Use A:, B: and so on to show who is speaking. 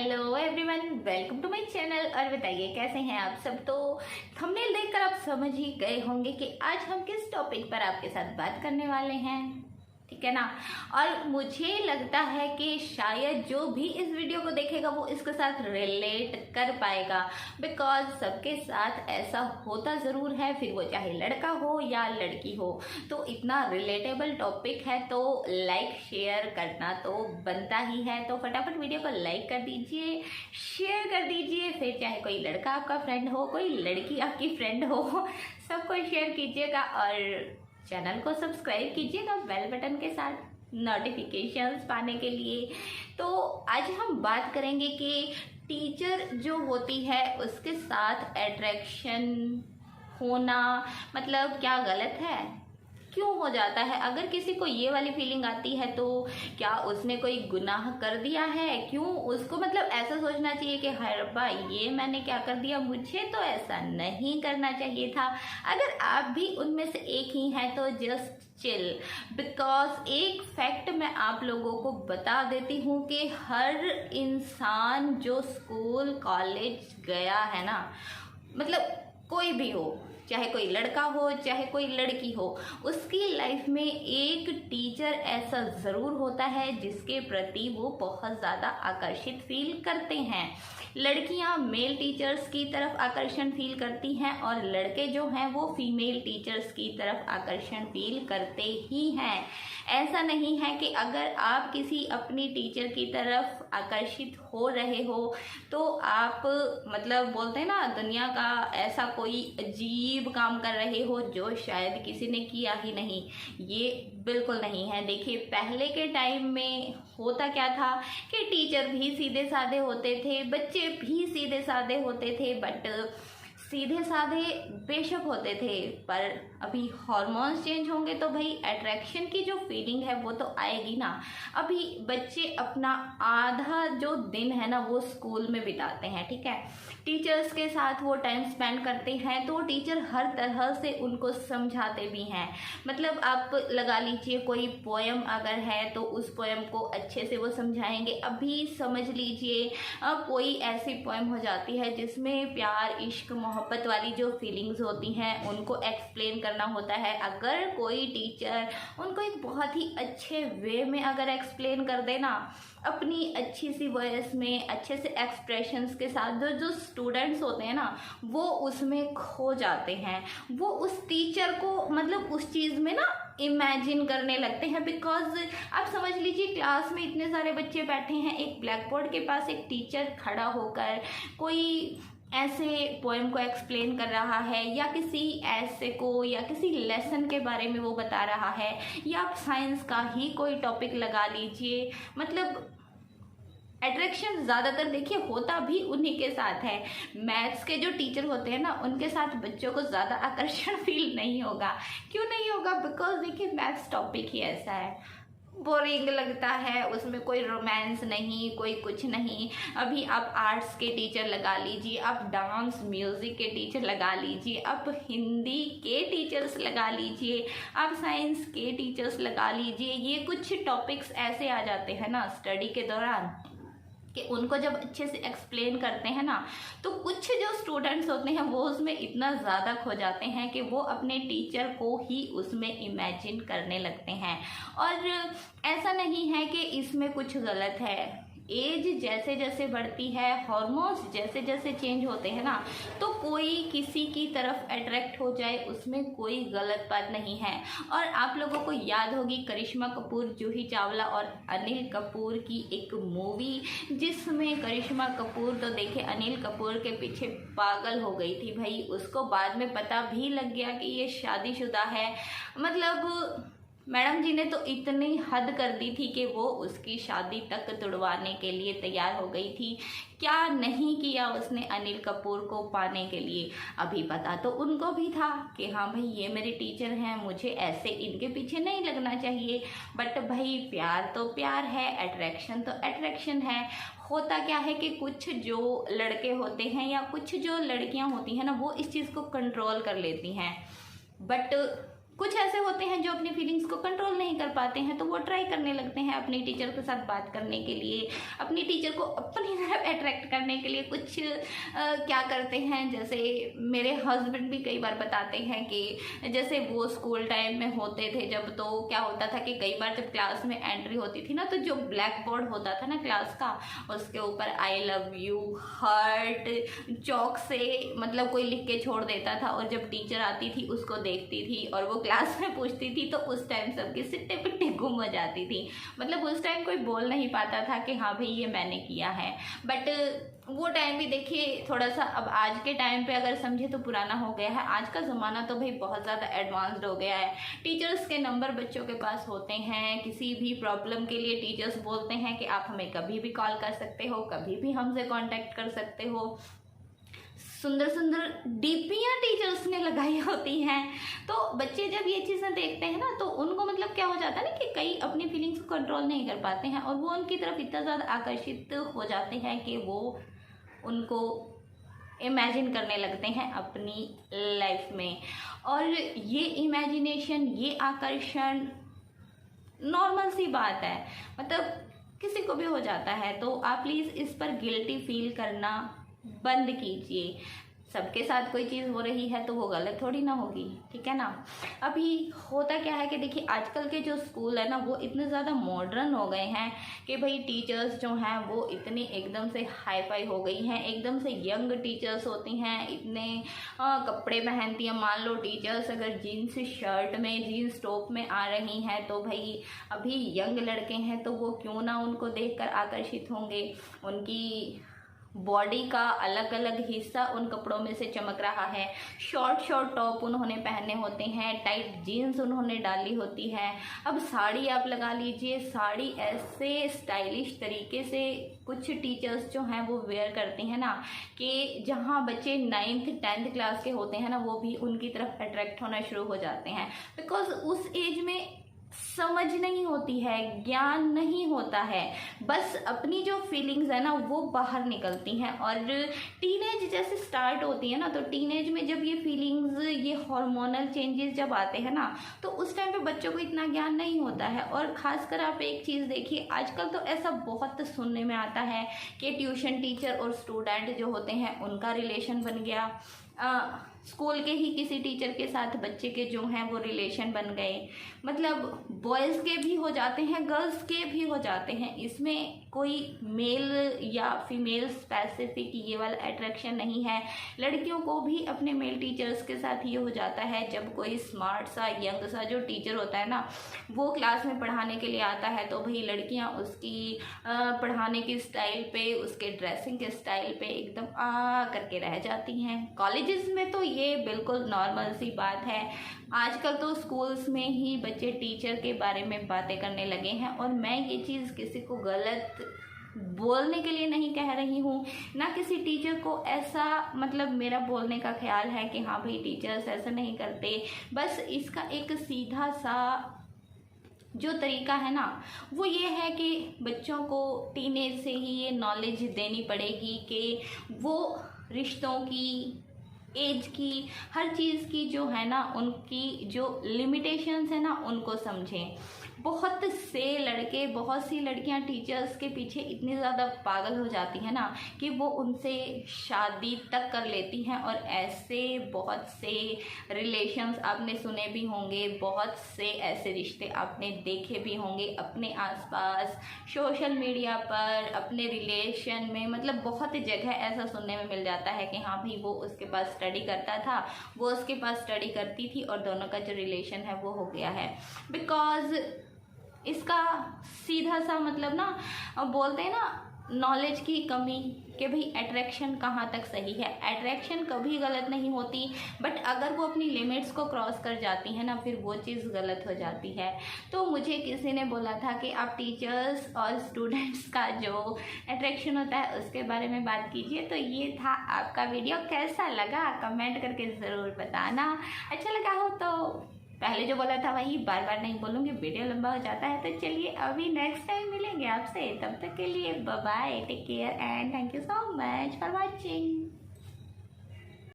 A: Hello everyone, welcome to my channel. और बताइए कैसे हैं आप सब। तो थंबनेल देखकर आप समझ ही गए होंगे कि आज हम किस टॉपिक पर आपके साथ बात करने वाले हैं, ठीक है ना। और मुझे लगता है कि शायद जो भी इस वीडियो को देखेगा वो इसके साथ रिलेट कर पाएगा, बिकॉज सबके साथ ऐसा होता ज़रूर है, फिर वो चाहे लड़का हो या लड़की हो। तो इतना रिलेटेबल टॉपिक है तो लाइक शेयर करना तो बनता ही है। तो फटाफट वीडियो को लाइक कर दीजिए, शेयर कर दीजिए। फिर चाहे कोई लड़का आपका फ्रेंड हो, कोई लड़की आपकी फ्रेंड हो, सबको शेयर कीजिएगा और चैनल को सब्सक्राइब कीजिएगा बेल बटन के साथ नोटिफिकेशंस पाने के लिए। तो आज हम बात करेंगे कि टीचर जो होती है उसके साथ अट्रैक्शन होना मतलब क्या गलत है, क्यों हो जाता है। अगर किसी को ये वाली फीलिंग आती है तो क्या उसने कोई गुनाह कर दिया है, क्यों उसको मतलब ऐसा सोचना चाहिए कि हाय रब्बा ये मैंने क्या कर दिया, मुझे तो ऐसा नहीं करना चाहिए था। अगर आप भी उनमें से एक ही हैं तो जस्ट चिल, बिकॉज एक फैक्ट मैं आप लोगों को बता देती हूँ कि हर इंसान जो स्कूल कॉलेज गया है ना, मतलब कोई भी हो, चाहे कोई लड़का हो चाहे कोई लड़की हो, उसकी लाइफ में एक टीचर ऐसा ज़रूर होता है जिसके प्रति वो बहुत ज़्यादा आकर्षित फील करते हैं। लड़कियां मेल टीचर्स की तरफ आकर्षण फील करती हैं और लड़के जो हैं वो फीमेल टीचर्स की तरफ आकर्षण फील करते ही हैं। ऐसा नहीं है कि अगर आप किसी अपनी टीचर की तरफ आकर्षित हो रहे हो तो आप मतलब बोलते हैं ना दुनिया का ऐसा कोई अजीब काम कर रहे हो जो शायद किसी ने किया ही नहीं। ये बिल्कुल नहीं है। देखिए पहले के टाइम में होता क्या था कि टीचर भी सीधे साधे होते थे, बच्चे भी सीधे साधे होते थे, बट सीधे साधे बेशक होते थे, पर अभी हार्मोन्स चेंज होंगे तो भाई अट्रैक्शन की जो फीलिंग है वो तो आएगी ना। अभी बच्चे अपना आधा जो दिन है ना वो स्कूल में बिताते हैं, ठीक है। टीचर्स के साथ वो टाइम स्पेंड करते हैं तो टीचर हर तरह से उनको समझाते भी हैं। मतलब आप लगा लीजिए कोई पोएम अगर है तो उस पोएम को अच्छे से वो समझाएंगे। अभी समझ लीजिए कोई ऐसी पोएम हो जाती है जिसमें प्यार इश्क मोहब्बत वाली जो फीलिंग्स होती हैं उनको एक्सप्लेन करना होता है। अगर कोई टीचर उनको एक बहुत ही अच्छे वे में अगर एक्सप्लेन कर देना अपनी अच्छी सी वॉइस में अच्छे से एक्सप्रेशंस के साथ, जो स्टूडेंट्स होते हैं ना वो उसमें खो जाते हैं। वो उस टीचर को मतलब उस चीज़ में ना इमेजिन करने लगते हैं। बिकॉज आप समझ लीजिए क्लास में इतने सारे बच्चे बैठे हैं, एक ब्लैक बोर्ड के पास एक टीचर खड़ा होकर कोई ऐसे पोएम को एक्सप्लेन कर रहा है या किसी ऐसे को या किसी लेसन के बारे में वो बता रहा है, या आप साइंस का ही कोई टॉपिक लगा लीजिए। मतलब अट्रैक्शन ज़्यादातर देखिए होता भी उन्हीं के साथ है। मैथ्स के जो टीचर होते हैं ना उनके साथ बच्चों को ज़्यादा आकर्षण फील नहीं होगा। क्यों नहीं होगा? बिकॉज देखिए मैथ्स टॉपिक ही ऐसा है, बोरिंग लगता है, उसमें कोई रोमांस नहीं, कोई कुछ नहीं। अभी आप आर्ट्स के टीचर लगा लीजिए, आप डांस म्यूज़िक के टीचर लगा लीजिए, आप हिंदी के टीचर्स लगा लीजिए, आप साइंस के टीचर्स लगा लीजिए। ये कुछ टॉपिक्स ऐसे आ जाते हैं ना स्टडी के दौरान कि उनको जब अच्छे से एक्सप्लेन करते हैं ना तो कुछ जो स्टूडेंट्स होते हैं वो उसमें इतना ज़्यादा खो जाते हैं कि वो अपने टीचर को ही उसमें इमेजिन करने लगते हैं। और ऐसा नहीं है कि इसमें कुछ गलत है। एज जैसे जैसे बढ़ती है, हार्मोन्स जैसे जैसे चेंज होते हैं ना, तो कोई किसी की तरफ अट्रैक्ट हो जाए उसमें कोई गलत बात नहीं है। और आप लोगों को याद होगी करिश्मा कपूर, जूही चावला और अनिल कपूर की एक मूवी जिसमें करिश्मा कपूर तो देखे अनिल कपूर के पीछे पागल हो गई थी भाई। उसको बाद में पता भी लग गया कि ये शादीशुदा है। मतलब मैडम जी ने तो इतनी हद कर दी थी कि वो उसकी शादी तक तुड़वाने के लिए तैयार हो गई थी। क्या नहीं किया उसने अनिल कपूर को पाने के लिए। अभी पता तो उनको भी था कि हाँ भाई ये मेरे टीचर हैं, मुझे ऐसे इनके पीछे नहीं लगना चाहिए। बट भाई प्यार तो प्यार है, अट्रैक्शन तो अट्रैक्शन है। होता क्या है कि कुछ जो लड़के होते हैं या कुछ जो लड़कियां होती हैं ना वो इस चीज़ को कंट्रोल कर लेती हैं, बट कुछ ऐसे होते हैं जो अपनी फीलिंग्स को कंट्रोल नहीं कर पाते हैं तो वो ट्राई करने लगते हैं अपनी टीचर के साथ बात करने के लिए, अपनी टीचर को अपनी अट्रैक्ट करने के लिए कुछ क्या करते हैं। जैसे मेरे हस्बैंड भी कई बार बताते हैं कि जैसे वो स्कूल टाइम में होते थे जब, तो क्या होता था कि कई बार जब क्लास में एंट्री होती थी ना, तो जो ब्लैक बोर्ड होता था ना क्लास का, उसके ऊपर आई लव यू, हार्ट, चौक से मतलब कोई लिख के छोड़ देता था, और जब टीचर आती थी उसको देखती थी और वो क्लास में पूछती थी, तो उस टाइम सबकी सिट्टे पिट्टे गुम हो जाती थी। मतलब उस टाइम कोई बोल नहीं पाता था कि हाँ भाई ये मैंने किया है। बट वो टाइम भी देखिए थोड़ा सा, अब आज के टाइम पे अगर समझे तो पुराना हो गया है। आज का ज़माना तो भाई बहुत ज़्यादा एडवांस्ड हो गया है। टीचर्स के नंबर बच्चों के पास होते हैं, किसी भी प्रॉब्लम के लिए टीचर्स बोलते हैं कि आप हमें कभी भी कॉल कर सकते हो, कभी भी हमसे कांटेक्ट कर सकते हो। सुंदर सुंदर डीपियाँ टीचर्स ने लगाई होती हैं। तो बच्चे जब ये चीज़ें देखते हैं ना, तो उनको मतलब क्या हो जाता है ना कि कई अपनी फीलिंग्स को कंट्रोल नहीं कर पाते हैं, और वो उनकी तरफ इतना ज़्यादा आकर्षित हो जाते हैं कि वो उनको इमेजिन करने लगते हैं अपनी लाइफ में। और ये इमेजिनेशन, ये आकर्षण नॉर्मल सी बात है, मतलब किसी को भी हो जाता है। तो आप प्लीज़ इस पर गिल्टी फील करना बंद कीजिए। सबके साथ कोई चीज़ हो रही है तो वो गलत थोड़ी ना होगी, ठीक है ना। अभी होता क्या है कि देखिए आजकल के जो स्कूल है ना, वो इतने ज़्यादा मॉडर्न हो गए हैं कि भाई टीचर्स जो हैं वो इतनी एकदम से हाई फाई हो गई हैं, एकदम से यंग टीचर्स होती हैं, इतने कपड़े पहनती हैं। मान लो टीचर्स अगर जीन्स शर्ट में, जीन्स टॉप में आ रही हैं, तो भाई अभी यंग लड़के हैं तो वो क्यों ना उनको देखकर आकर्षित होंगे। उनकी बॉडी का अलग अलग हिस्सा उन कपड़ों में से चमक रहा है। शॉर्ट टॉप उन्होंने पहने होते हैं, टाइट जीन्स उन्होंने डाली होती है। अब साड़ी आप लगा लीजिए, साड़ी ऐसे स्टाइलिश तरीके से कुछ टीचर्स जो हैं वो वेयर करती हैं ना, कि जहाँ बच्चे 9th 10th क्लास के होते हैं ना, वो भी उनकी तरफ अट्रैक्ट होना शुरू हो जाते हैं। बिकॉज उस एज में समझ नहीं होती है, ज्ञान नहीं होता है, बस अपनी जो फीलिंग्स है ना वो बाहर निकलती हैं। और टीनेज जैसे स्टार्ट होती है ना, तो टीनेज में जब ये फीलिंग्स, ये हार्मोनल चेंजेस जब आते हैं ना, तो उस टाइम पे बच्चों को इतना ज्ञान नहीं होता है। और खासकर आप एक चीज़ देखिए, आजकल तो ऐसा बहुत सुनने में आता है कि ट्यूशन टीचर और स्टूडेंट जो होते हैं उनका रिलेशन बन गया, स्कूल के ही किसी टीचर के साथ बच्चे के जो हैं वो रिलेशन बन गए। मतलब बॉयज़ के भी हो जाते हैं, गर्ल्स के भी हो जाते हैं। इसमें कोई मेल या फीमेल स्पेसिफिक ये वाला अट्रैक्शन नहीं है। लड़कियों को भी अपने मेल टीचर्स के साथ ये हो जाता है, जब कोई स्मार्ट सा यंग सा जो टीचर होता है ना, वो क्लास में पढ़ाने के लिए आता है, तो भाई लड़कियां उसकी पढ़ाने की स्टाइल पे, उसके ड्रेसिंग के स्टाइल पे एकदम करके रह जाती हैं। कॉलेजेस में तो ये बिल्कुल नॉर्मल सी बात है। आजकल तो स्कूल्स में ही बच्चे टीचर के बारे में बातें करने लगे हैं। और मैं ये चीज़ किसी को गलत बोलने के लिए नहीं कह रही हूँ, ना किसी टीचर को ऐसा मतलब मेरा बोलने का ख्याल है कि हाँ भाई टीचर्स ऐसा नहीं करते। बस इसका एक सीधा सा जो तरीका है ना, वो ये है कि बच्चों को टीनेज से ही ये नॉलेज देनी पड़ेगी कि वो रिश्तों की, एज की, हर चीज़ की जो है ना, उनकी जो लिमिटेशंस है ना उनको समझें। बहुत से लड़के, बहुत सी लड़कियां टीचर्स के पीछे इतनी ज़्यादा पागल हो जाती हैं ना कि वो उनसे शादी तक कर लेती हैं। और ऐसे बहुत से रिलेशंस आपने सुने भी होंगे, बहुत से ऐसे रिश्ते आपने देखे भी होंगे अपने आसपास, सोशल मीडिया पर, अपने रिलेशन में। मतलब बहुत जगह ऐसा सुनने में मिल जाता है कि हाँ भाई वो उसके पास स्टडी करता था, वो उसके पास स्टडी करती थी, और दोनों का जो रिलेशन है वो हो गया है। बिकॉज इसका सीधा सा मतलब ना, बोलते हैं ना नॉलेज की कमी, कि भाई अट्रैक्शन कहाँ तक सही है। अट्रैक्शन कभी गलत नहीं होती, बट अगर वो अपनी लिमिट्स को क्रॉस कर जाती है ना, फिर वो चीज़ गलत हो जाती है। तो मुझे किसी ने बोला था कि आप टीचर्स और स्टूडेंट्स का जो अट्रैक्शन होता है उसके बारे में बात कीजिए। तो ये था आपका वीडियो, कैसा लगा कमेंट करके ज़रूर बताना। अच्छा लगा हो तो पहले जो बोला था वही बार बार नहीं बोलूँगी, वीडियो लंबा हो जाता है। तो चलिए अभी नेक्स्ट टाइम मिलेंगे आपसे, तब तक के लिए bye bye, take care and thank you so much for watching.